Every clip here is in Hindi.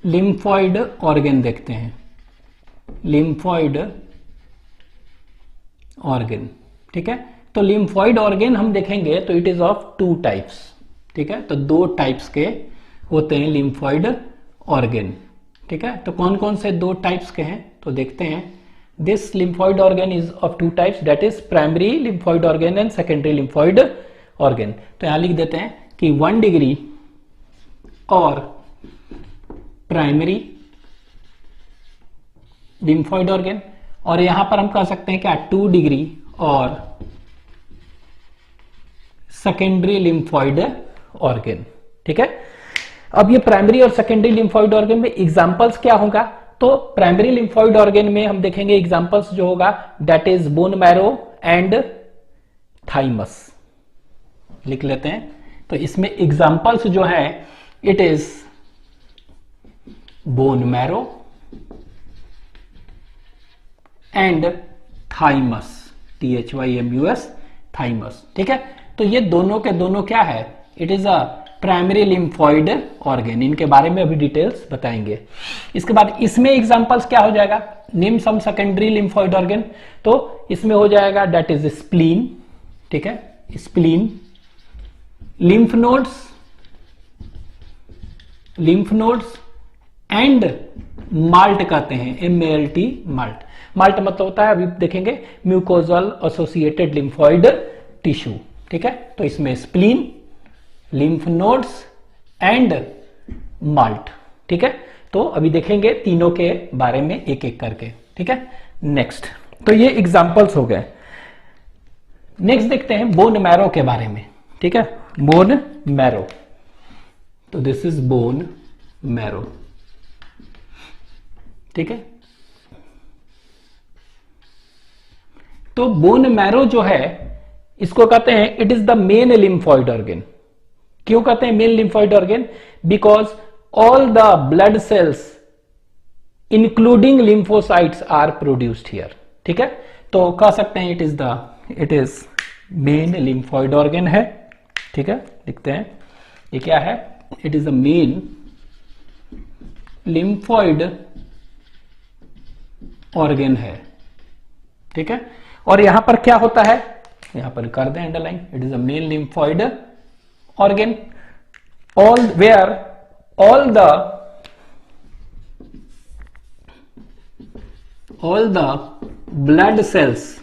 लिम्फॉइड ऑर्गन देखते हैं, लिम्फॉइड ऑर्गन। ठीक है, तो लिम्फॉइड ऑर्गन हम देखेंगे तो इट इज ऑफ 2 टाइप्स। ठीक है, तो 2 टाइप्स के होते हैं लिम्फॉइड ऑर्गन। ठीक है, तो कौन कौन से 2 टाइप्स के हैं तो देखते हैं। This lymphoid organ is of 2 types, that is primary lymphoid organ and secondary lymphoid organ. तो यहां लिख देते हैं कि 1 डिग्री और प्राइमरी लिम्फॉइड ऑर्गन, और यहां पर हम कह सकते हैं क्या 2 डिग्री और सेकेंडरी लिम्फॉइड ऑर्गन। ठीक है, अब ये प्राइमरी और सेकेंडरी लिम्फॉइड ऑर्गन में एग्जांपल्स क्या होगा, तो प्राइमरी लिम्फॉइड ऑर्गन में हम देखेंगे एग्जांपल्स जो होगा that is bone marrow and thymus. लिख लेते हैं, तो इसमें एग्जांपल्स जो है it is bone marrow and thymus, THYMUS, thymus. ठीक है, तो ये दोनों के दोनों क्या है, it is a primary lymphoid organ. इनके बारे में अभी डिटेल्स बताएंगे। इसके बाद इसमें एग्जांपल्स क्या हो जाएगा, name some secondary lymphoid organ, तो इसमें हो जाएगा दैट इज स्प्लीन। ठीक है, spleen, lymph nodes and malt कहते हैं, MALT, माल्ट। माल्ट मतलब होता है, अभी देखेंगे, म्यूकोजल एसोसिएटेड लिम्फॉइड टिश्यू। ठीक है, तो इसमें spleen, lymph nodes and malt. ठीक है, तो अभी देखेंगे तीनों के बारे में एक एक करके। ठीक है, नेक्स्ट, तो ये एग्जांपल्स हो गए। नेक्स्ट देखते हैं बोन मैरो के बारे में। ठीक है, बोन मैरो, तो दिस इज बोन मैरो। ठीक है, तो बोन मैरो जो है इसको कहते हैं it is the main lymphoid organ. क्यों कहते हैं main lymphoid organ, because all the blood cells including lymphocytes are produced here. ठीक है, तो कह सकते हैं it is main lymphoid organ है। ठीक है, लिखते हैं ये क्या है, it is the main lymphoid organ है। ठीक है, और यहां पर क्या होता है, यहां पर कर दें underline, it is a main lymphoid organ all where all the blood cells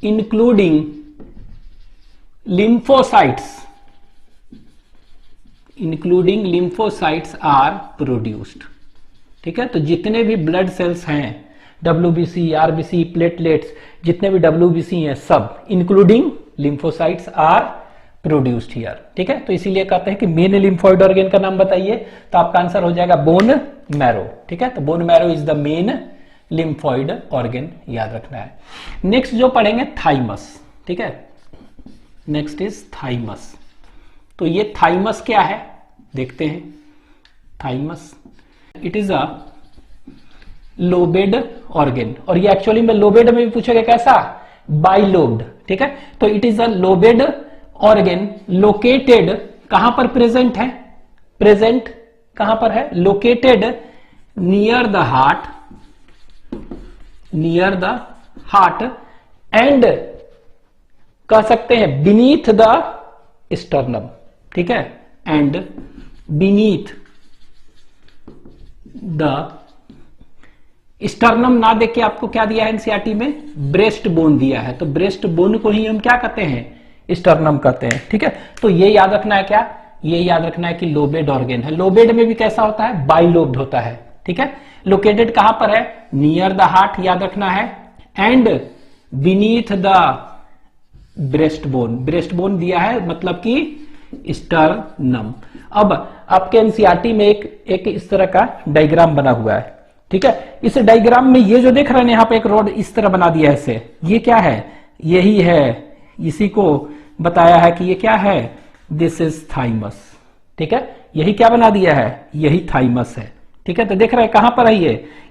including lymphocytes are produced. ठीक है, तो जितने भी ब्लड सेल्स हैं, WBC, RBC, प्लेटलेट्स, जितने भी WBC हैं सब including lymphocytes are produced here. ठीक है, तो इसीलिए कहते हैं कि मेन लिम्फॉइड ऑर्गन का नाम बताइए, तो आपका आंसर हो जाएगा बोन मैरो। ठीक है, तो bone marrow is the main lymphoid organ, याद रखना है। नेक्स्ट जो पढ़ेंगे थाइमस। ठीक है, नेक्स्ट इज थाइमस। तो ये थाइमस क्या है देखते हैं। Thymus it is a lobed organ, और ये एक्चुअली में लोबेड में भी पूछेगा कैसा, बाइलोब्ड। ठीक है, तो it is a lobed organ located, कहां पर प्रेजेंट है, प्रेजेंट कहां पर है, located near the heart and कह सकते हैं बीनीथ द स्टर्नम। ठीक है, एंड बीनीथ द स्टर्नम ना देख के आपको क्या दिया है एनसीईआरटी में, ब्रेस्ट बोन दिया है, तो ब्रेस्ट बोन को ही हम क्या कहते हैं, स्टर्नम कहते हैं। ठीक है, तो ये याद रखना है, क्या ये याद रखना है कि लोबेड ऑर्गन है। लोबेड में भी कैसा होता है, बाइलोब्ड होता है। ठीक है, लोकेटेड कहां पर है, नियर द हार्ट, याद रखना है, and beneath the breast bone, breast bone दिया है मतलब कि स्टर्नम। अब आपके एनसीईआरटी में एक इस तरह का डायग्राम बना हुआ है। ठीक है, इस डायग्राम में ये जो देख रहे हैं यहाँ पे एक रोड इस तरह बना दिया है इसे, ये क्या है, यही है, इसी को बताया है कि ये क्या है, दिस इज थाइमस। ठीक है, यही क्या बना दिया है, यही थाइमस है। ठीक है, तो देख रहे हैं कहां पर है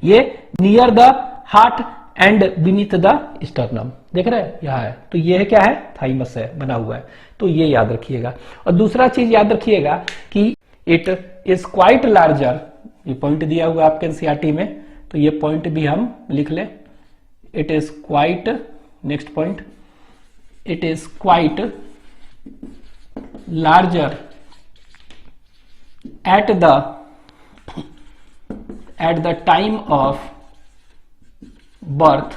ये near the heart and beneath the sternum, देख रहे हैं यहां है, तो ये है क्या है, थाइमस है बना हुआ है। तो ये याद रखिएगा। और दूसरा चीज याद रखिएगा कि इट इज क्वाइट लार्जर, ये पॉइंट दिया हुआ आपके एनसीईआरटी में, तो ये पॉइंट भी हम लिख लें। It is quite, next point, it is quite larger at the time of birth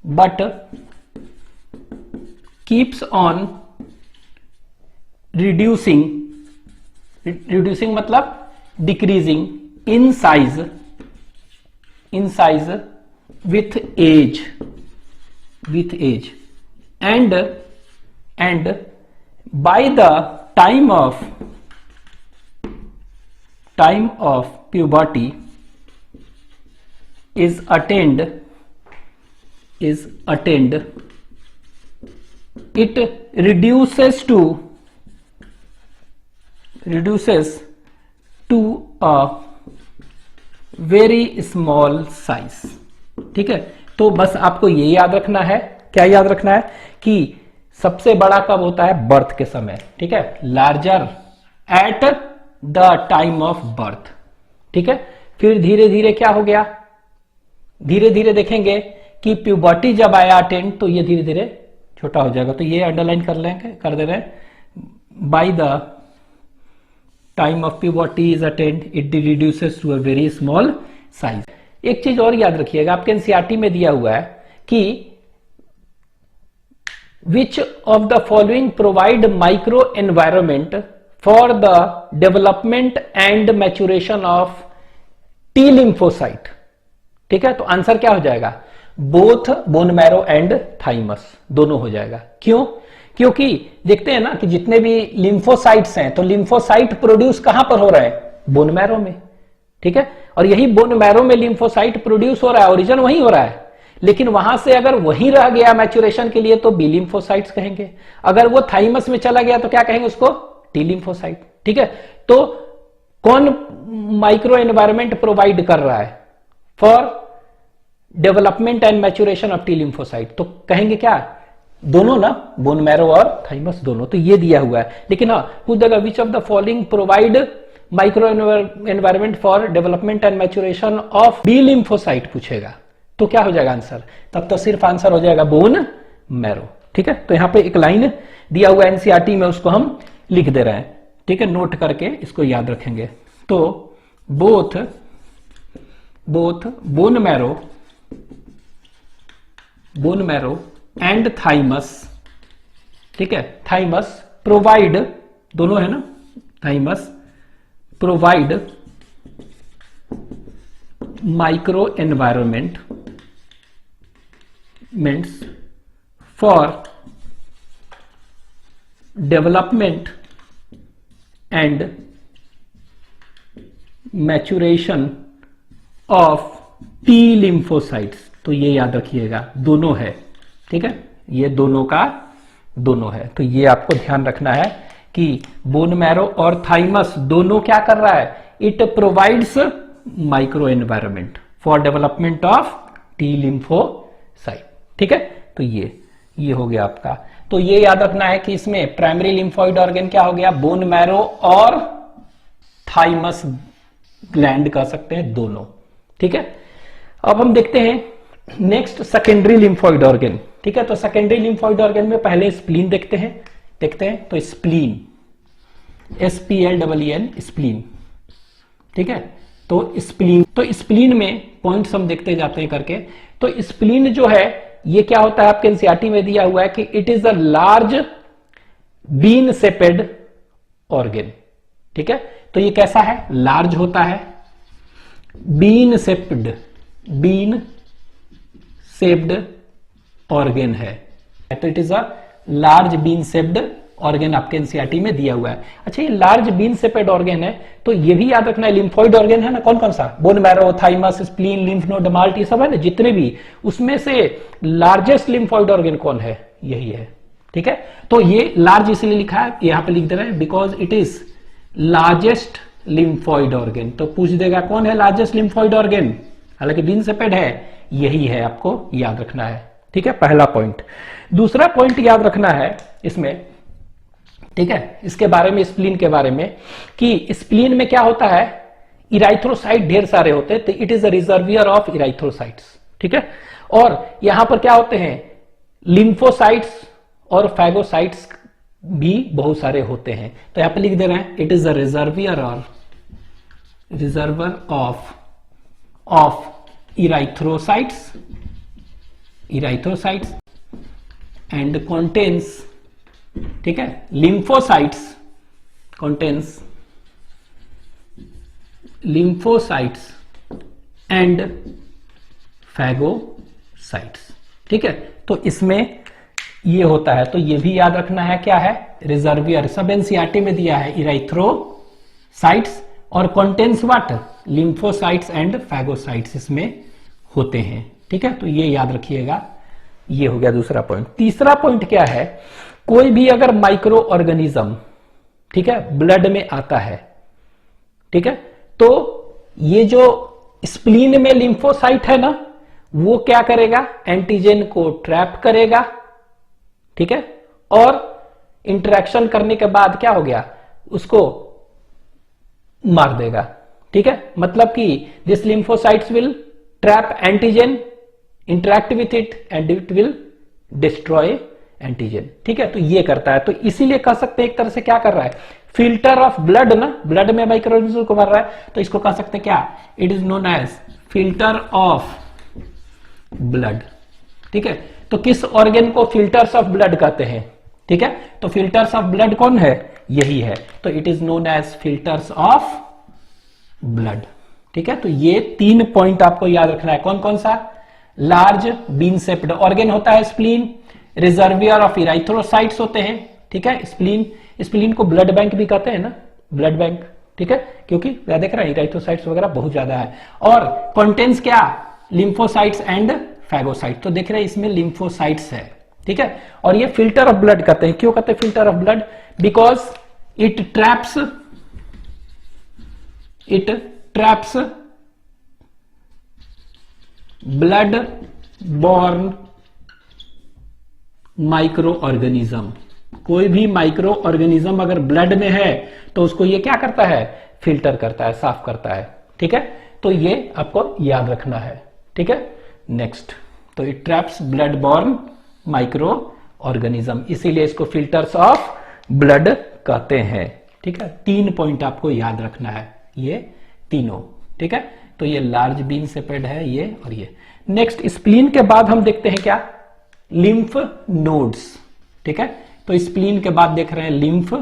but keeps on reducing मतलब decreasing in size with age and by the time of puberty is attained, it reduces to a very small size। ठीक है, तो बस आपको ये याद रखना है, क्या याद रखना है कि सबसे बड़ा कब होता है, बर्थ के समय। ठीक है, larger at the time of birth. ठीक है, फिर धीरे धीरे क्या हो गया, धीरे धीरे देखेंगे कि प्यूबर्टी जब आया अटेंड तो ये धीरे धीरे छोटा हो जाएगा। तो ये अंडरलाइन कर दे रहे हैं, by the time of puberty is attained it reduces to a very small size. एक चीज और याद रखिएगा, आपके एनसीईआरटी में दिया हुआ है कि विच of the following provide micro environment for the development and maturation of T lymphocyte. ठीक है, तो आंसर क्या हो जाएगा, both bone marrow and thymus, दोनों हो जाएगा। क्यों, क्योंकि देखते हैं ना कि जितने भी लिम्फोसाइट्स हैं तो लिम्फोसाइट प्रोड्यूस कहां पर हो रहा है, बोन मैरो में। ठीक है, और यही बोन मैरो में लिम्फोसाइट प्रोड्यूस हो रहा है, ओरिजिन वहीं हो रहा है, लेकिन वहां से अगर वहीं रह गया मैच्योरेशन के लिए तो बी लिम्फोसाइट्स कहेंगे, अगर वो थाइमस में चला गया तो क्या कहेंगे उसको, टी लिम्फोसाइट। ठीक है, तो कौन माइक्रो एनवायरमेंट प्रोवाइड कर रहा है for development and maturation of T lymphocyte, तो कहेंगे क्या, दोनों ना, बोन मैरो और थाइमस दोनों। तो ये दिया हुआ है, लेकिन हाँ पूछ देगा which of the following provide micro environment for development and maturation of B lymphocyte पूछेगा, तो क्या हो जाएगा आंसर, तब तो सिर्फ आंसर हो जाएगा बोन मैरो। ठीक है, तो यहां पे एक लाइन दिया हुआ एनसीईआरटी में, उसको हम लिख दे रहे हैं। ठीक है, नोट करके इसको याद रखेंगे। तो both bone marrow and thymus, ठीक है, थाइमस प्रोवाइड, दोनों है ना, thymus provide micro environments for development and maturation of T lymphocytes. तो ये याद रखिएगा, दोनों है। ठीक है, ये दोनों का दोनों है, तो ये आपको ध्यान रखना है कि बोन मैरो और थाइमस दोनों क्या कर रहा है, it provides micro environment for development of T lymphocyte. ठीक है, तो ये हो गया आपका। तो ये याद रखना है कि इसमें प्राइमरी लिम्फोइड ऑर्गन क्या हो गया, बोन मैरो और थाइमस ग्लैंड कर सकते हैं दोनों। ठीक है, अब हम देखते हैं नेक्स्ट सेकेंडरी लिम्फोइड ऑर्गन। ठीक है, तो सेकेंडरी लिम्फोइड ऑर्गन में पहले स्प्लीन देखते हैं। तो स्प्लीन, SPLEEN, स्प्लीन। ठीक है, तो स्प्लीन में पॉइंट्स हम देखते जाते हैं करके। तो स्प्लीन जो है ये क्या होता है, आपके एनसीईआरटी में दिया हुआ है कि it is a large bean shaped organ. ठीक है, तो ये कैसा है, लार्ज होता है, बीन शेप्ड ऑर्गन है। तो it is a large bean shaped organ आपके एनसीईआरटी में दिया हुआ है। अच्छा, ये लार्ज बीन शेपेड ऑर्गन है, तो ये भी याद रखना है, लिम्फोइड ऑर्गन है ना, कौन कौन सा, bone marrow, thymus, spleen, lymph node, malt, ये सब है ना जितने भी, उसमें से लार्जेस्ट लिम्फोइड ऑर्गन कौन है, यही है। ठीक है, तो ये लार्ज इसलिए लिखा है, यहां पे लिख दे रहे हैं because it is largest lymphoid organ. तो पूछ देगा कौन है लार्जेस्ट लिम्फोइड ऑर्गन, हालांकि बीन शेपेड है, यही है, आपको याद रखना है। ठीक है, पहला पॉइंट। दूसरा पॉइंट याद रखना है इसमें ठीक है, इसके बारे में, स्प्लीन के बारे में, कि स्प्लीन में क्या होता है, इराइथ्रोसाइट ढेर सारे होते हैं, तो it is a reservoir of erythrocytes. ठीक है, और यहां पर क्या होते हैं, लिम्फोसाइट्स और फैगोसाइट्स भी बहुत सारे होते हैं। तो यहां पर लिख दे रहे हैं, it is a reservoir of erythrocytes and contains, ठीक है, lymphocytes contains lymphocytes and phagocytes. ठीक है, तो इसमें ये होता है, तो ये भी याद रखना है, क्या है, रिजर्वियर, सब एनसीईआरटी में दिया है, इराइथ्रोसाइट्स और contains what, lymphocytes and phagocytes इसमें होते हैं। ठीक है, तो ये याद रखिएगा, ये हो गया दूसरा पॉइंट। तीसरा पॉइंट क्या है, कोई भी अगर माइक्रो ऑर्गेनिज्म, ठीक है, ब्लड में आता है, ठीक है, तो ये जो स्प्लीन में लिम्फोसाइट है ना, वो क्या करेगा, एंटीजन को ट्रैप करेगा, ठीक है, और इंटरेक्शन करने के बाद क्या हो गया, उसको मार देगा। ठीक है, मतलब कि this lymphocytes will trap antigen, interact with it and it will destroy antigen. ठीक है, तो ये करता है, तो इसीलिए कह सकते हैं एक तरह से क्या कर रहा है, फिल्टर ऑफ ब्लड ना, ब्लड में माइक्रो ऑर्गेनिज्म को मार रहा है, तो इसको कह सकते हैं क्या, it is known as filter of blood. ठीक है, तो किस ऑर्गन को फिल्टर्स ऑफ ब्लड कहते हैं, ठीक है, तो फिल्टर्स ऑफ ब्लड कौन है, यही है, तो it is known as filters of blood. ठीक है, तो ये 3 पॉइंट आपको याद रखना है, कौन कौन सा, लार्ज बीन शेप्ड ऑर्गन होता है स्प्लीन, रिजर्वियर ऑफ इराइथ्रोसाइट्स होते हैं, ठीक है, स्प्लीन को ब्लड बैंक भी कहते हैं ना, ब्लड बैंक, ठीक है, क्योंकि देख रहे हैं इराइथ्रोसाइट्स वगैरह बहुत ज्यादा है, और कंटेन्स क्या, लिम्फोसाइट्स एंड फैगोसाइट, तो देख रहे हैं इसमें लिम्फोसाइट्स है। ठीक है, और ये फिल्टर ऑफ ब्लड कहते हैं, क्यों कहते हैं filter of blood, because it traps blood born micro organism. कोई भी माइक्रो ऑर्गेनिज्म अगर ब्लड में है तो उसको ये क्या करता है, फिल्टर करता है, साफ करता है। ठीक है, तो ये आपको याद रखना है। ठीक है, नेक्स्ट, तो it traps blood born micro organism, इसीलिए इसको फिल्टर्स ऑफ ब्लड कहते हैं। ठीक है, 3 पॉइंट आपको याद रखना है, ये तीनों। ठीक है, तो ये लार्ज बीन सेपेड है, ये और ये। नेक्स्ट, स्प्लीन के बाद हम देखते हैं क्या, लिम्फ नोड्स। ठीक है, तो स्प्लीन के बाद देख रहे हैं लिम्फ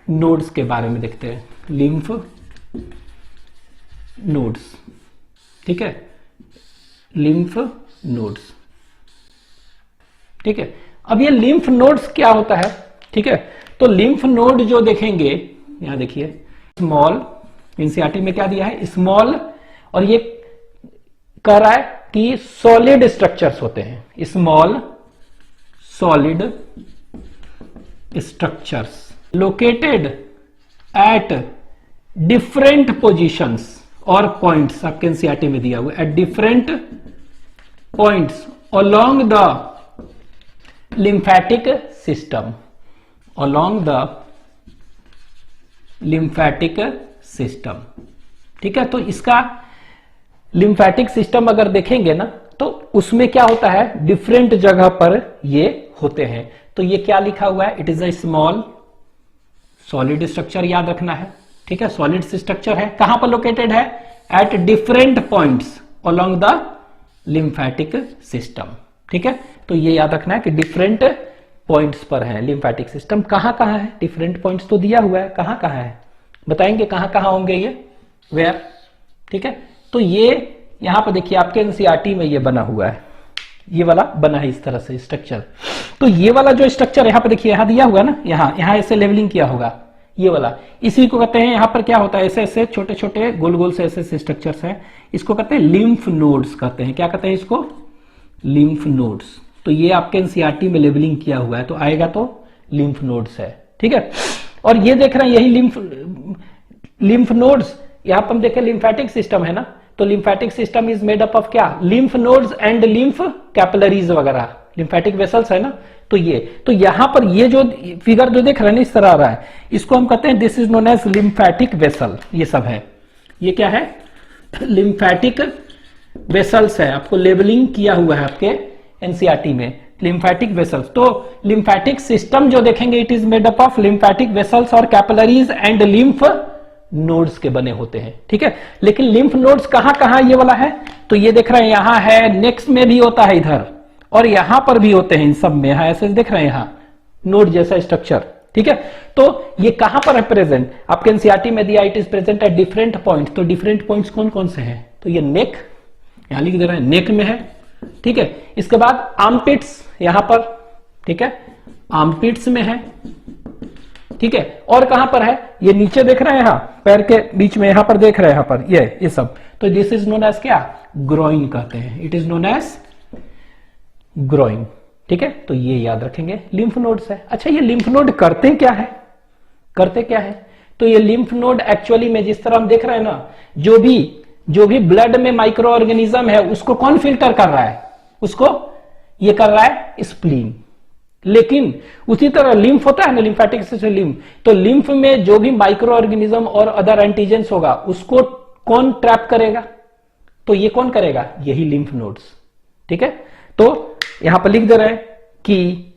नोड्स के बारे में देखते हैं, लिम्फ नोड्स। ठीक है, लिम्फ नोड्स। ठीक है, अब ये लिम्फ नोड्स क्या होता है, ठीक है, तो लिम्फ नोड जो देखेंगे, यहां देखिए स्मॉल, एनसीईआरटी में क्या दिया है, स्मॉल, और ये कह रहा है कि सॉलिड स्ट्रक्चर्स होते हैं, small solid structures located at different positions और पॉइंट्स, आपके एनसीईआरटी में दिया हुआ, at different points along the lymphatic system, along the lymphatic system. ठीक है, तो इसका लिम्फेटिक सिस्टम अगर देखेंगे ना, तो उसमें क्या होता है, डिफरेंट जगह पर ये होते हैं। तो ये क्या लिखा हुआ है, it is a small solid structure, याद रखना है। ठीक है, सॉलिड स्ट्रक्चर है, कहां पर लोकेटेड है, at different points along the lymphatic system. ठीक है, तो ये याद रखना है कि डिफरेंट पॉइंट्स पर है लिम्फेटिक सिस्टम। कहां कहां है, डिफरेंट पॉइंट्स तो दिया हुआ है, कहां कहां है बताएंगे, कहां कहां होंगे ये, वेयर। ठीक है, तो ये यहां पर देखिए आपके एनसीईआरटी में ये बना हुआ है, ये वाला बना है इस तरह से स्ट्रक्चर। तो ये वाला जो स्ट्रक्चर यहां पर देखिए, यहां दिया हुआ ना, यहां ऐसे लेवलिंग किया होगा, ये वाला, इसी को कहते हैं, यहां पर क्या होता है, ऐसे ऐसे छोटे छोटे गोल गोल से ऐसे स्ट्रक्चर्स हैं, इसको कहते हैं लिम्फ नोड्स कहते हैं। क्या कहते हैं इसको, लिम्फ नोड्स। तो ये आपके एनसीईआरटी में लेवलिंग किया हुआ है, तो आएगा तो लिम्फ नोड्स है। ठीक है, और ये देख रहे हैं यही लिम्फ नोड्स, यहां पर हम देखें लिम्फेटिक सिस्टम है ना, तो lymphatic system is made up of क्या, lymph nodes and lymph capillaries वगैरह, लिम्फेटिक वेसल्स है ना, तो यहां पर ये जो फिगर जो देख रहे हैं ना इस तरह आ रहा है, इसको हम कहते हैं this is known as lymphatic vessel. ये सब है, ये क्या है, लिम्फेटिक वेसल्स है, आपको लेबलिंग किया हुआ है आपके एनसीईआरटी में, लिम्फेटिक वेसल्स। तो लिम्फेटिक सिस्टम जो देखेंगे it is made up of lymphatic vessels और कैपिलरीज एंड लिम्फ नोड्स के बने होते हैं, ठीक है। लेकिन लिम्फ नोड्स कहां कहां ये वाला है, तो ये देख रहे हैं यहां है, नेक्स्ट में भी होता है इधर, और यहां पर भी होते हैं, इन सब में यहां ऐसे देख रहे हैं, यहां नोड जैसा स्ट्रक्चर, ठीक है। तो ये कहां पर है प्रेजेंट, आपके एनसीईआरटी में दिया it is present at different point. तो डिफरेंट पॉइंट्स कौन कौन से हैं, तो ये नेक, यहां लिख दे रहे हैं नेक में है, ठीक है। इसके बाद आर्मपिट्स यहां पर, ठीक है, आर्मपिट्स में है, ठीक है। और कहां पर है, ये नीचे देख रहे हैं, यहां पैर के बीच में, यहां पर देख रहे हैं, यहां पर ये सब, तो दिस इज नोन एज क्या, ग्रोइन कहते हैं, it is known as groin, ठीक है। तो ये याद रखेंगे, लिम्फ नोड्स है। अच्छा, ये लिम्फ नोड करते क्या है, करते क्या है, तो ये लिम्फ नोड एक्चुअली में जिस तरह हम देख रहे हैं ना, जो भी ब्लड में माइक्रो ऑर्गेनिज्म है उसको कौन फिल्टर कर रहा है, उसको ये कर रहा है स्प्लीन। लेकिन उसी तरह लिम्फ होता है ना, लिम्फेटिक सिस्टम लिम्फ, तो लिम्फ में जो भी माइक्रो ऑर्गेनिज्म और अदर एंटीजेंस होगा उसको कौन ट्रैप करेगा, तो ये कौन करेगा, यही लिम्फ नोड्स, ठीक है। तो यहां पर लिख दे रहे हैं कि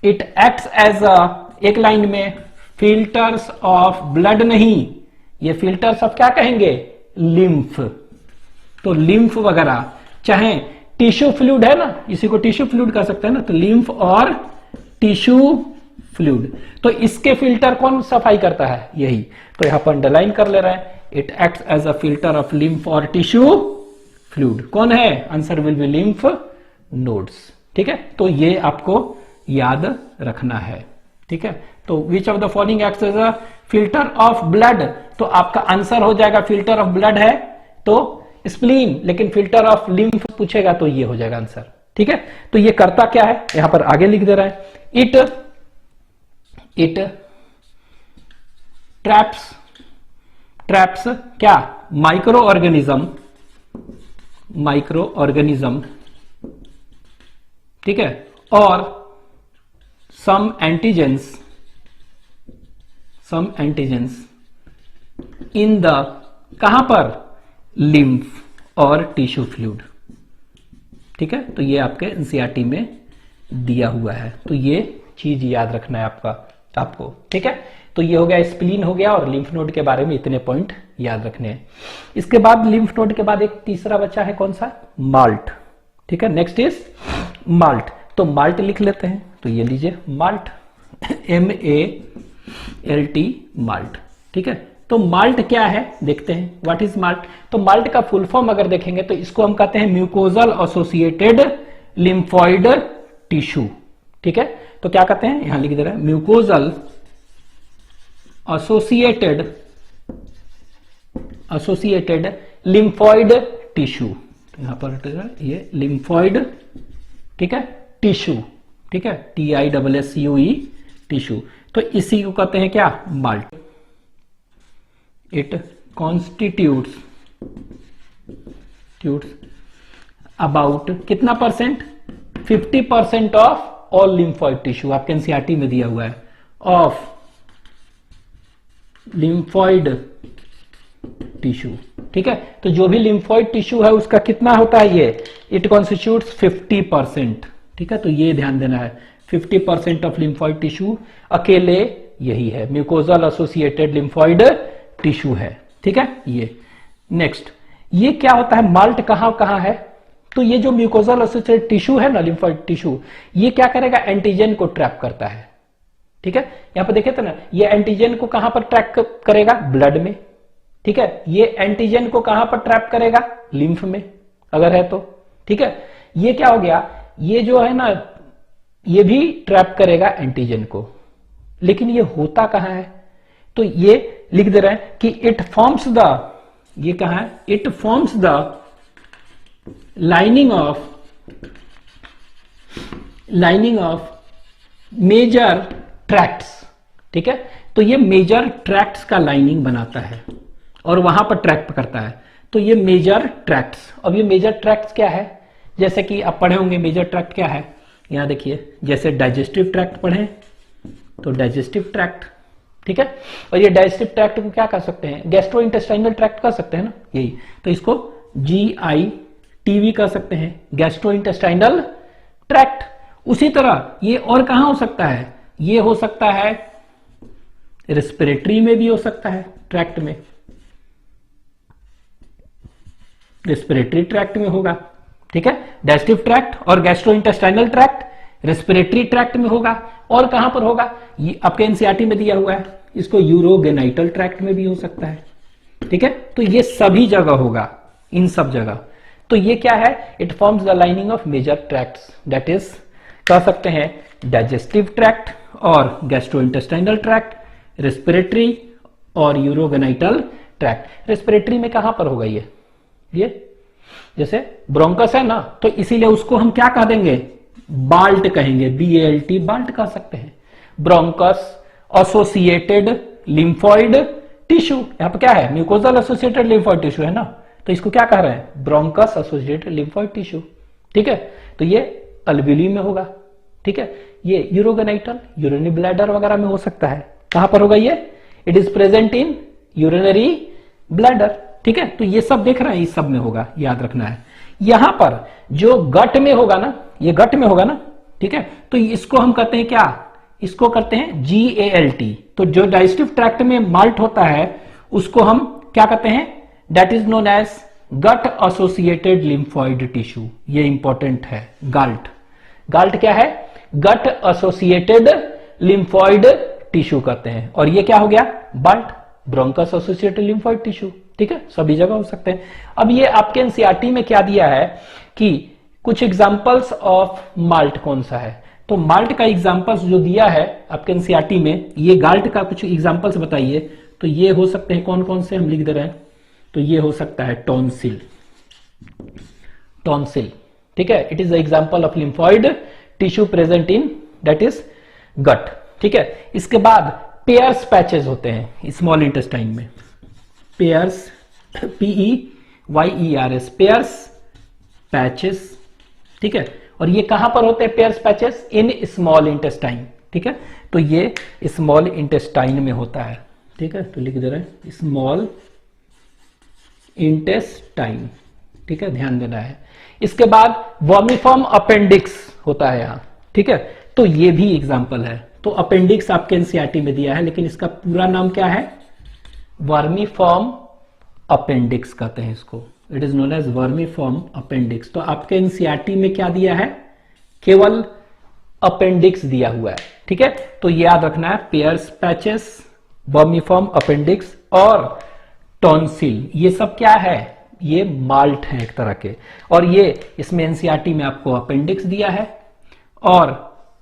इट एक्ट्स एज एक लाइन में फिल्टर्स ऑफ ब्लड, नहीं, ये फिल्टर्स ऑफ क्या कहेंगे, लिम्फ। तो लिम्फ वगैरह, चाहे टिश्यू फ्लूइड है ना, इसी को टिश्यू फ्लूइड कर सकते हैं ना, तो लिम्फ और टिश्यू फ्लूइड, तो इसके फिल्टर कौन सफाई करता है, यही। तो यहां पर अंडरलाइन कर ले रहे हैं, it acts as a filter of lymph और टिश्यू फ्लूइड, कौन है, answer will be lymph nodes, ठीक है। तो ये आपको याद रखना है, ठीक है। तो which of the following acts as a filter of blood, तो आपका आंसर हो जाएगा, फिल्टर ऑफ ब्लड है तो स्प्लीन, लेकिन फिल्टर ऑफ लिम्फ पूछेगा तो ये हो जाएगा आंसर, ठीक है। तो ये करता क्या है, यहां पर आगे लिख दे रहा है, इट ट्रैप्स क्या, माइक्रो ऑर्गेनिज्म, ठीक है, और सम एंटीजेंस इन द, कहां पर, लिम्फ और टिश्यू फ्लूइड, ठीक है। तो ये आपके एनसीईआरटी में दिया हुआ है, तो ये चीज याद रखना है आपको, ठीक है। तो ये हो गया, स्प्लीन हो गया, और लिम्फ नोड के बारे में इतने पॉइंट याद रखने हैं। इसके बाद लिम्फ नोड के बाद एक तीसरा बच्चा है, कौन सा, माल्ट, ठीक है। नेक्स्ट इज माल्ट, तो माल्ट लिख लेते हैं, तो ये लीजिए माल्ट, MALT, माल्ट, ठीक है। तो माल्ट क्या है, देखते हैं, व्हाट इज माल्ट। तो माल्ट का फुल फॉर्म अगर देखेंगे तो इसको हम कहते हैं म्यूकोजल एसोसिएटेड लिम्फॉइड टिश्यू, ठीक है। तो क्या कहते हैं, यहां लिख दे रहा है, म्यूकोजल एसोसिएटेड लिम्फॉइड टिश्यू, तो यहां पर ये लिम्फॉइड, ठीक है, टिश्यू, ठीक है, TISSUE टिश्यू, तो इसी को कहते हैं क्या, माल्ट। इट कॉन्स्टिट्यूट्स अबाउट कितना percent, 50% of all lymphoid tissue, आपके एनसीईआरटी में दिया हुआ है, ऑफ लिम्फॉइड टिश्यू, ठीक है। तो जो भी लिम्फॉइड टिश्यू है उसका कितना होता है, ये इट कॉन्स्टिट्यूट्स 50%, ठीक है। तो ये ध्यान देना है, 50% ऑफ लिम्फॉइड टिश्यू अकेले यही है, म्यूकोजल एसोसिएटेड लिम्फॉइड टिश्यू है, ठीक है। ये नेक्स्ट, ये क्या होता है, माल्ट कहां कहां है, तो ये जो म्यूकोजल एसोसिएटेड टिश्यू है ना, लिम्फॉइड टिश्यू, ये क्या करेगा, एंटीजन को ट्रैप करता है, ठीक है। यहां पर देखे थे ना, ये एंटीजन को कहां पर ट्रैप करेगा, ब्लड में, ठीक है। ये एंटीजन को कहां पर ट्रैप करेगा, लिम्फ में अगर है तो, ठीक है। ये क्या हो गया, ये जो है ना, ये भी ट्रैप करेगा एंटीजन को, लेकिन ये होता कहां है, तो ये लिख दे रहे हैं कि इट फॉर्म्स द, ये कहां है, it forms the lining of major tracts, ठीक है। तो ये मेजर ट्रैक्ट्स का लाइनिंग बनाता है और वहां पर ट्रैक करता है, तो ये मेजर ट्रैक्ट्स। अब ये मेजर ट्रैक्ट्स क्या है, जैसे कि आप पढ़े होंगे मेजर ट्रैक्ट क्या है, यहां देखिए, जैसे डाइजेस्टिव ट्रैक्ट पढ़े तो डाइजेस्टिव ट्रैक्ट, ठीक है। और ये डाइजेस्टिव ट्रैक्ट को क्या कर सकते हैं, गैस्ट्रो इंटेस्टाइनल ट्रैक्ट कर सकते हैं ना, यही तो इसको GITV कर सकते हैं, गैस्ट्रो इंटेस्टाइनल ट्रैक्ट। उसी तरह ये और कहां हो सकता है, ये हो सकता है रेस्पिरेटरी में भी हो सकता है, ट्रैक्ट में, रेस्पिरेटरी ट्रैक्ट में होगा, ठीक है। डाइजेस्टिव ट्रैक्ट और gastro intestinal tract respiratory tract में होगा। और कहां पर होगा, ये आपके एनसीईआरटी में दिया हुआ है, इसको यूरोगेनाइटल ट्रैक्ट में भी हो सकता है, ठीक है। तो ये सभी जगह होगा, इन सब जगह। तो ये क्या है, it forms the lining of major tracts, that is कह सकते हैं डाइजेस्टिव ट्रैक्ट और गैस्ट्रोइंटेस्टाइनल ट्रैक्ट, रेस्पिरेटरी और यूरोगेनाइटल ट्रैक्ट। रेस्पिरेटरी में कहां पर होगा ये जैसे ब्रोंकस है ना, तो इसीलिए उसको हम क्या कह देंगे, बाल्ट कहेंगे, BALT, बाल्ट कह सकते हैं। ब्रोंकस एसोसिएटेड लिम्फोइड टिश्यू, यहां पर क्या है, म्यूकोजल एसोसिएटेड लिम्फोइड टिश्यू है ना, तो इसको क्या कह रहे हैं, ब्रोंकस एसोसिएटेड लिम्फोइड टिश्यू, ठीक है। तो ये अल्वेली में होगा, ठीक है। ये यूरोगेनाइटल, यूरिनरी ब्लैडर वगैरह में हो सकता है। कहां पर होगा ये, it is present in urinary bladder, ठीक है। तो ये सब देख रहे हैं, इस सब में होगा, याद रखना है। यहां पर जो गट में होगा ना, ये गट में होगा ना, ठीक है। तो इसको हम कहते हैं क्या, इसको करते हैं GALT। तो जो डाइजेस्टिव ट्रैक्ट में माल्ट होता है उसको हम क्या कहते हैं, that is known as gut associated lymphoid tissue. ये इंपॉर्टेंट है, गाल्ट। गाल्ट क्या है, गट एसोसिएटेड लिम्फोइड टिश्यू कहते हैं। और ये क्या हो गया, bolt, bronchus associated lymphoid tissue, ठीक है। सभी जगह हो सकते हैं। अब ये आपके एनसीईआरटी में क्या दिया है कि कुछ एग्जांपल्स ऑफ माल्ट कौन सा है, तो माल्ट का एग्जांपल्स जो दिया है आपके एनसीईआरटी में, ये गाल्ट का कुछ एग्जांपल्स बताइए। तो ये हो सकते हैं कौन कौन से, हम लिख दे रहे हैं। तो ये हो सकता है टॉन्सिल, टॉन्सिल, ठीक है। It is the example of lymphoid tissue present in that is गट, ठीक है। इसके बाद पेयर्स पैचेस होते हैं स्मॉल इंटेस्टाइन में, पेयर्स, PEYERS, पेयर्स पैचेस, ठीक है। और ये कहां पर होते हैं pairs patches, in small intestine, ठीक है। तो ये स्मॉल इंटेस्टाइन में होता है, ठीक है। तो लिख दे रहे हैं स्मॉल इंटेस्टाइन, ठीक है, ध्यान देना है। इसके बाद वर्मिफॉर्म अपेंडिक्स होता है यहां, ठीक है। तो ये भी एग्जांपल है। तो अपेंडिक्स आपके एनसीईआरटी में दिया है, लेकिन इसका पूरा नाम क्या है, वर्मिफॉर्म अपेंडिक्स कहते हैं इसको, it is known as vermiform appendix. तो आपके एनसीईआरटी में क्या दिया है, केवल अपेंडिक्स दिया हुआ है, ठीक है। तो याद रखना है, पेयर्स पैचेस, वर्मिफॉर्म अपेंडिक्स और टॉन्सिल, ये सब क्या है, ये माल्ट है एक तरह के। और ये इसमें एनसीईआरटी में आपको अपेंडिक्स दिया है और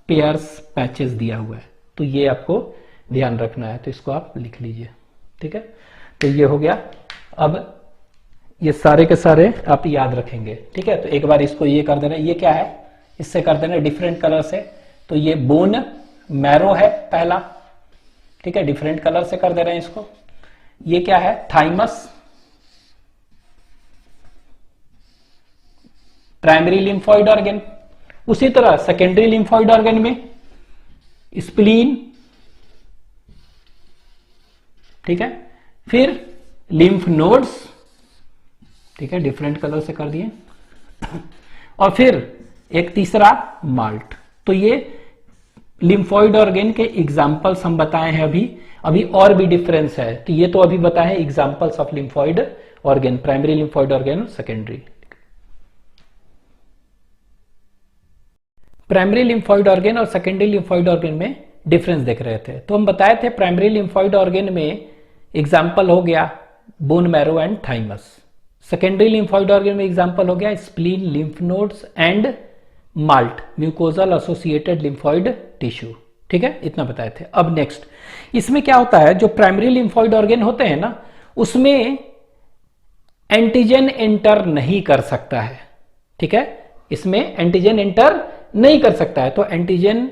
पेयर्स पैचेस दिया हुआ है। तो ये आपको ध्यान रखना है, तो इसको आप लिख लीजिए, ठीक है। तो ये हो गया। अब ये सारे के सारे आप याद रखेंगे, ठीक है। तो एक बार इसको ये कर देना, ये क्या है, इससे कर देना डिफरेंट कलर से। तो ये बोन मैरो है पहला, ठीक है, डिफरेंट कलर से कर दे रहे हैं इसको। ये क्या है, थाइमस, प्राइमरी लिम्फोइड ऑर्गन। उसी तरह सेकेंडरी लिम्फोइड ऑर्गन में स्प्लीन, ठीक है। फिर लिम्फ नोड्स, ठीक है, डिफरेंट कलर से कर दिए। और फिर एक तीसरा माल्ट। तो ये लिम्फोइड ऑर्गन के एग्जाम्पल्स हम बताए हैं अभी और भी डिफरेंस है। तो ये तो अभी बताए examples of lymphoid organ, primary lymphoid organ, secondary. Primary lymphoid organ और सेकेंडरी लिम्फोइड ऑर्गन में डिफरेंस देख रहे थे। तो हम बताए थे प्राइमरी लिम्फोइड ऑर्गन में एग्जाम्पल हो गया bone marrow and thymus. Secondary lymphoid organ में एग्जाम्पल हो गया spleen, lymph nodes and malt, mucosal associated lymphoid tissue, ठीक है, इतना बताए थे। अब नेक्स्ट, इसमें क्या होता है, जो प्राइमरी लिम्फोइड ऑर्गन होते हैं ना, उसमें एंटीजन एंटर नहीं कर सकता है, ठीक है, इसमें एंटीजन एंटर नहीं कर सकता है। तो एंटीजन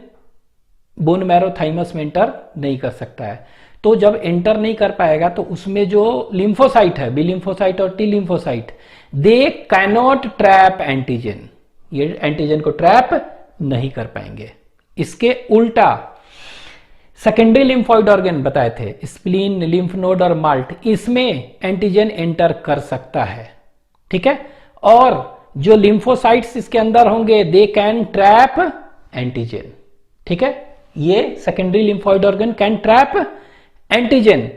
बोन मैरो थाइमस में एंटर नहीं कर सकता है। तो जब एंटर नहीं कर पाएगा तो उसमें जो लिम्फोसाइट है, बी लिम्फोसाइट और T lymphocyte, they cannot trap antigen, ये एंटीजन को ट्रैप नहीं कर पाएंगे। इसके उल्टा सेकेंडरी लिम्फोइड ऑर्गन बताए थे, स्प्लीन, लिम्फ नोड और माल्ट, इसमें एंटीजन एंटर कर सकता है। ठीक है, और जो लिम्फोसाइट्स इसके अंदर होंगे दे कैन ट्रैप एंटीजन। ठीक है, ये secondary lymphoid organ can trap antigen.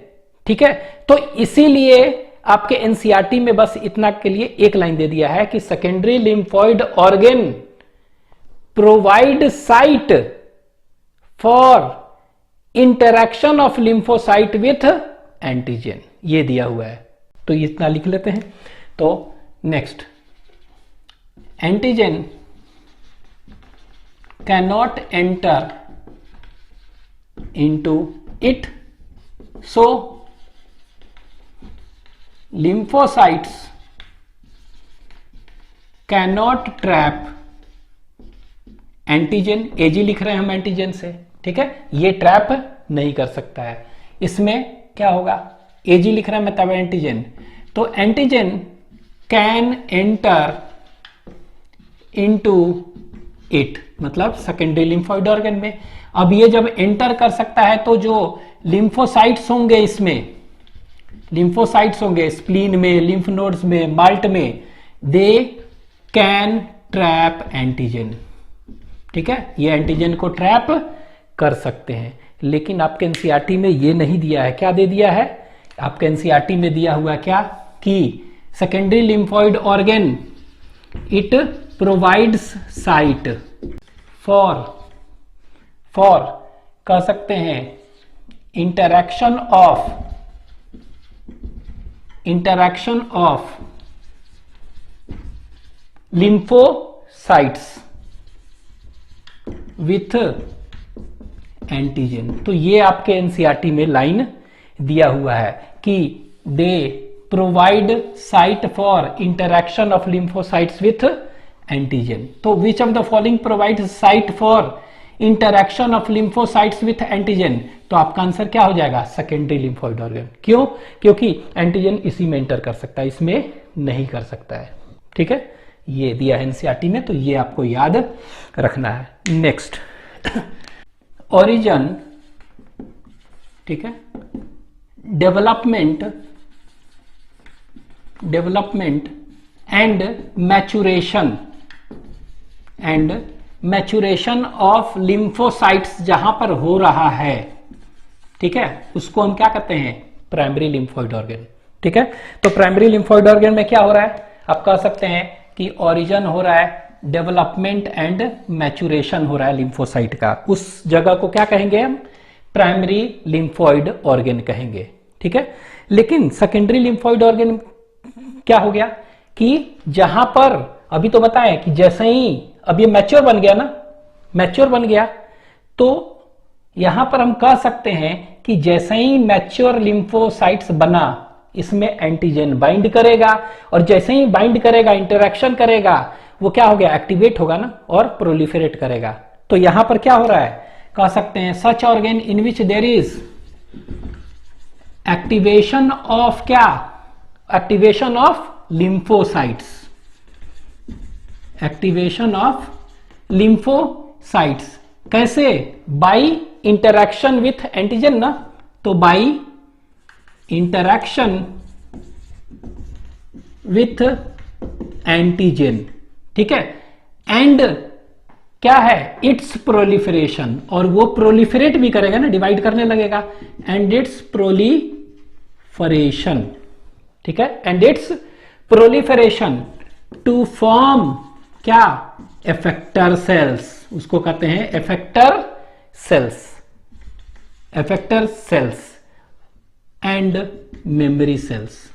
ठीक है, तो इसीलिए आपके एनसीईआरटी में बस इतना के लिए एक लाइन दे दिया है कि secondary lymphoid organ provide site for interaction of lymphocyte with antigen, ये दिया हुआ है, तो इतना लिख लेते हैं। तो next, antigen can not enter into it, so lymphocytes cannot trap antigen. AG लिख रहे हैं हम एंटीजन से, ठीक है, ये ट्रैप नहीं कर सकता है। इसमें क्या होगा, एजी लिख रहे हैं मतलब एंटीजन, तो antigen can enter into it, मतलब सेकेंडरी लिम्फोइड ऑर्गन में। अब ये जब एंटर कर सकता है तो जो लिम्फोसाइट्स होंगे, इसमें लिम्फोसाइट्स होंगे स्प्लीन में, लिम्फ नोड्स में, माल्ट में, दे कैन ट्रैप एंटीजन। ठीक है, ये एंटीजन को ट्रैप कर सकते हैं। लेकिन आपके एनसीईआरटी में ये नहीं दिया है। क्या दे दिया है आपके एनसीईआरटी में? दिया हुआ क्या कि secondary lymphoid organ it provides site for कह सकते हैं interaction of lymphocytes with antigen. तो ये आपके एनसीईआरटी में लाइन दिया हुआ है कि they provide site for interaction of lymphocytes with antigen. तो which of the following provide site for interaction of lymphocytes with antigen? तो आपका आंसर क्या हो जाएगा? Secondary lymphoid organ. क्यों? क्योंकि एंटीजन इसी में एंटर कर सकता है, इसमें नहीं कर सकता है। ठीक है, ये दिया है एनसीईआरटी में, तो ये आपको याद रखना है। नेक्स्ट, ओरिजिन, ठीक है, development and maturation of lymphocytes जहां पर हो रहा है, ठीक है, उसको हम क्या कहते हैं? Primary lymphoid organ. ठीक है, तो प्राइमरी लिम्फोइड ऑर्गन में क्या हो रहा है? आप कह सकते हैं कि ओरिजिन हो रहा है, डेवलपमेंट एंड मैचुरेशन हो रहा है लिम्फोसाइट का, उस जगह को क्या कहेंगे हम? प्राइमरी लिम्फोइड ऑर्गन कहेंगे। ठीक है, लेकिन सेकेंडरी लिम्फोइड ऑर्गन क्या हो गया कि जहां पर अभी तो बताएं कि जैसे ही अब ये मैच्योर बन गया ना, मैच्योर बन गया, तो यहां पर हम कह सकते हैं कि जैसे ही मैच्योर लिम्फोसाइट्स बना, इसमें एंटीजन बाइंड करेगा, और जैसे ही बाइंड करेगा, इंटरैक्शन करेगा, वो क्या हो गया? एक्टिवेट होगा ना, और प्रोलिफरेट करेगा। तो यहां पर क्या हो रहा है? कह सकते हैं such organ in which there is activation of क्या? Activation of lymphocytes, activation of lymphocytes. कैसे? बाई इंटरैक्शन विथ एंटीजन ना, तो बाई इंटरैक्शन विथ एंटीजन। ठीक है, एंड क्या है? इट्स प्रोलिफरेशन, और वो प्रोलिफरेट भी करेगा ना, डिवाइड करने लगेगा, एंड इट्स प्रोलिफरेशन। ठीक है, and its proliferation to form क्या? इफेक्टर सेल्स, उसको कहते हैं effector cells, effector cells and memory cells,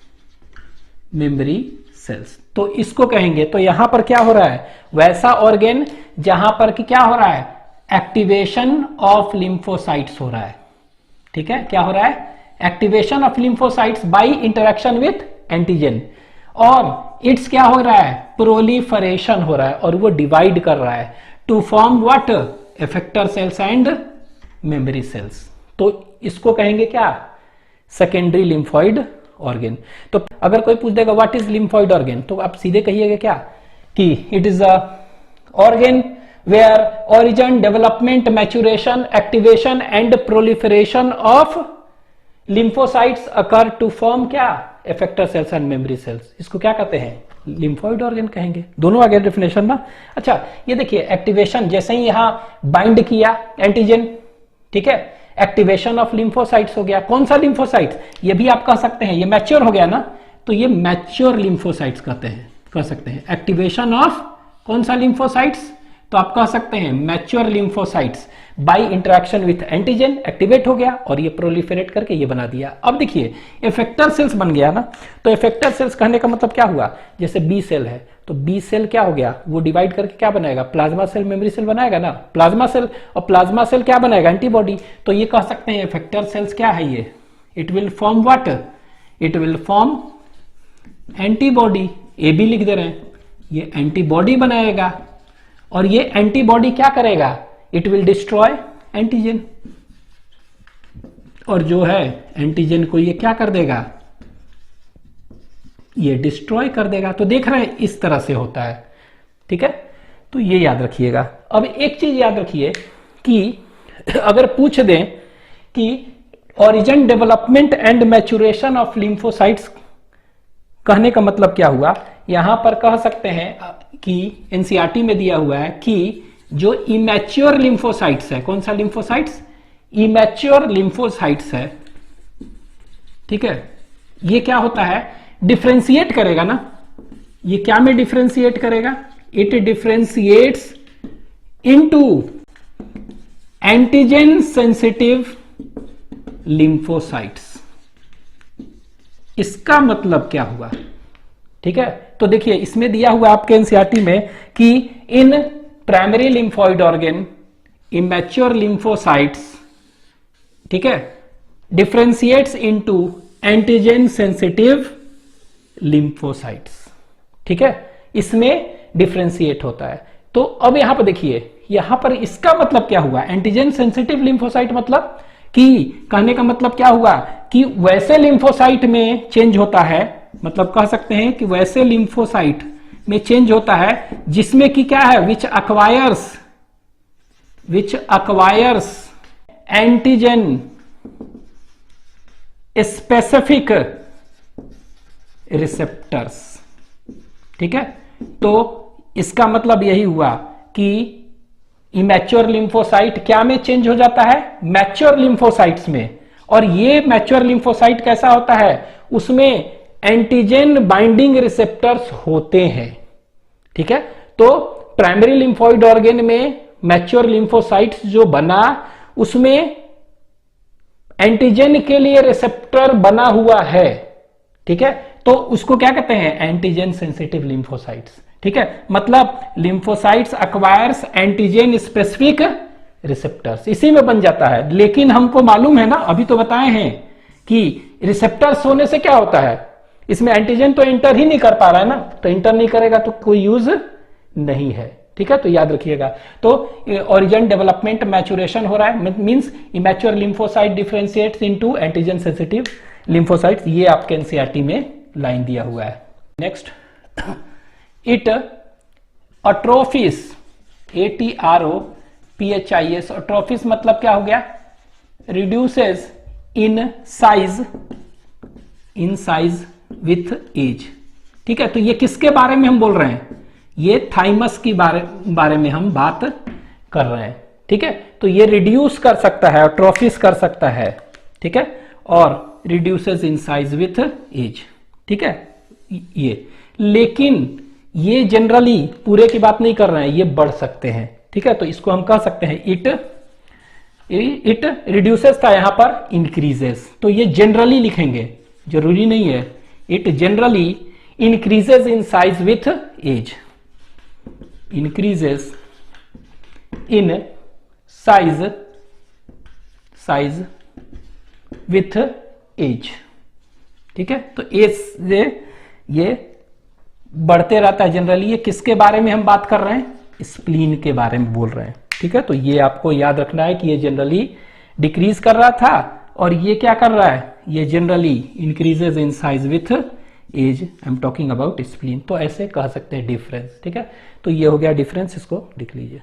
memory cells, तो इसको कहेंगे। तो यहां पर क्या हो रहा है? वैसा ऑर्गन जहां पर कि क्या हो रहा है? एक्टिवेशन ऑफ लिम्फोसाइट्स हो रहा है। ठीक है, क्या हो रहा है? Activation of lymphocytes bye interaction with antigen, और इट्स क्या हो रहा है? प्रोलिफरेशन हो रहा है, और वो डिवाइड कर रहा है to form what? Effector cells and memory cells. तो इसको कहेंगे क्या? Secondary lymphoid organ. तो अगर कोई पूछ देगा व्हाट इज लिम्फोइड ऑर्गन, तो आप सीधे कहिएगा क्या कि it is a organ where origin, development, maturation, activation and proliferation of lymphocytes occur to form क्या, effector cells and memory cells. इसको क्या कहते हैं, लिम्फोइड ऑर्गन कहेंगे। दोनों आ गया डेफिनेशन ना। अच्छा ये देखिए एक्टिवेशन, जैसे ही यहां बाइंड किया एंटीजन, ठीक है, एक्टिवेशन ऑफ लिम्फोसाइट्स हो गया। कौन सा लिम्फोसाइट्स, ये भी आप कह सकते हैं, ये मैच्योर हो गया ना, तो ये मैच्योर लिम्फोसाइट्स कहते हैं, कह सकते हैं। एक्टिवेशन ऑफ कौन सा लिम्फोसाइट्स, तो आप कह सकते हैं mature lymphocytes by interaction with antigen activate हो गया और ये प्रोलिफरेट करके ये बना दिया। अब देखिए इफेक्टर सेल्स बन गया ना, तो इफेक्टर सेल्स कहने का मतलब क्या हुआ, जैसे बी सेल है तो बी सेल क्या हो गया, वो डिवाइड करके क्या बनाएगा, प्लाज्मा सेल मेमोरी सेल बनाएगा ना, प्लाज्मा सेल, और प्लाज्मा सेल क्या बनाएगा, एंटीबॉडी। तो ये कह सकते हैं इफेक्टर सेल्स क्या है, ये it will form what, it will form antibody, A B लिख दे रहे हैं, ये एंटीबॉडी बनाएगा और ये एंटीबॉडी क्या करेगा, इट विल डिस्ट्रॉय एंटीजन, और जो है एंटीजन को ये क्या कर देगा, ये डिस्ट्रॉय कर देगा। तो देख रहे हैं इस तरह से होता है, ठीक है, तो ये याद रखिएगा। अब एक चीज याद रखिए कि अगर पूछ दें कि origin, development and maturation of lymphocytes कहने का मतलब क्या हुआ, यहां पर कह सकते हैं कि एनसीईआरटी में दिया हुआ है कि जो इमैच्योर लिम्फोसाइट्स है, कौन सा लिम्फोसाइट्स, इमैच्योर लिम्फोसाइट्स है, ठीक है, ये क्या होता है, डिफ्रेंशिएट करेगा ना, ये क्या में डिफ्रेंशिएट करेगा, it differentiates into antigen sensitive lymphocytes. इसका मतलब क्या हुआ, ठीक है, तो देखिए इसमें दिया हुआ आपके एनसीईआरटी में कि in primary lymphoid organ immature lymphocytes, ठीक है, differentiates into antigen sensitive lymphocytes, ठीक है, इसमें डिफ्रेंशिएट होता है। तो अब यहां पर देखिए, यहां पर इसका मतलब क्या हुआ, एंटीजन सेंसिटिव लिम्फोसाइट मतलब कि कहने का मतलब क्या हुआ कि वैसे लिम्फोसाइट में चेंज होता है, मतलब कह सकते हैं कि वैसे लिम्फोसाइट में चेंज होता है जिसमें कि क्या है, विच अक्वायर्स एंटीजन स्पेसिफिक रिसेप्टर्स, ठीक है। तो इसका मतलब यही हुआ कि इमैच्योर लिम्फोसाइट क्या में चेंज हो जाता है, मैच्योर लिम्फोसाइट्स में, और ये मैच्योर लिम्फोसाइट कैसा होता है, उसमें एंटीजन बाइंडिंग रिसेप्टर्स होते हैं, ठीक है। तो प्राइमरी लिम्फोइड ऑर्गन में मैच्योर लिम्फोसाइट्स जो बना उसमें एंटीजन के लिए रिसेप्टर बना हुआ है, ठीक है, तो उसको क्या कहते हैं, एंटीजन सेंसिटिव लिम्फोसाइट्स, ठीक है, मतलब lymphocytes acquires antigen specific receptors, इसी में बन जाता है। लेकिन हमको मालूम है ना, अभी तो बताए हैं कि रिसेप्टर्स होने से क्या होता है, इसमें एंटीजन तो इंटर ही नहीं कर पा रहा है ना, तो इंटर नहीं करेगा तो कोई यूज नहीं है, ठीक है, तो याद रखिएगा। तो ओरिजिन, डेवलपमेंट, मैच्यूरेशन हो रहा है, means immature lymphocyte differentiates into antigen sensitive lymphocytes, ये आपके एनसीईआरटी में लाइन दिया हुआ है। Next, it atrophies, ATROPHIS, atrophies मतलब क्या हो गया, reduces in size with age, ठीक है। तो ये किसके बारे में हम बोल रहे हैं, ये थाइमस की बारे में हम बात कर रहे हैं, ठीक है। तो ये रिड्यूस कर सकता है, अट्रोफिस कर सकता है, ठीक है, और reduces in size with age, ठीक है, ये, लेकिन ये जनरली पूरे की बात नहीं कर रहे हैं, ये बढ़ सकते हैं, ठीक है। तो इसको हम कह सकते हैं इट रिड्यूसेस था यहां पर इंक्रीजेस, तो ये जनरली लिखेंगे, जरूरी नहीं है, it generally increases in size with age, increases in size with age, ठीक है। तो एज से ये बढ़ते रहता है जनरली। ये किसके बारे में हम बात कर रहे हैं, स्प्लीन के बारे में बोल रहे हैं, ठीक है। तो ये आपको याद रखना है कि ये जनरली डिक्रीज कर रहा था और ये क्या कर रहा है, ये generally increases in size with age, I am talking about spleen. तो ऐसे कह सकते हैं डिफरेंस, ठीक है। तो ये हो गया डिफरेंस, इसको लिख लीजिए।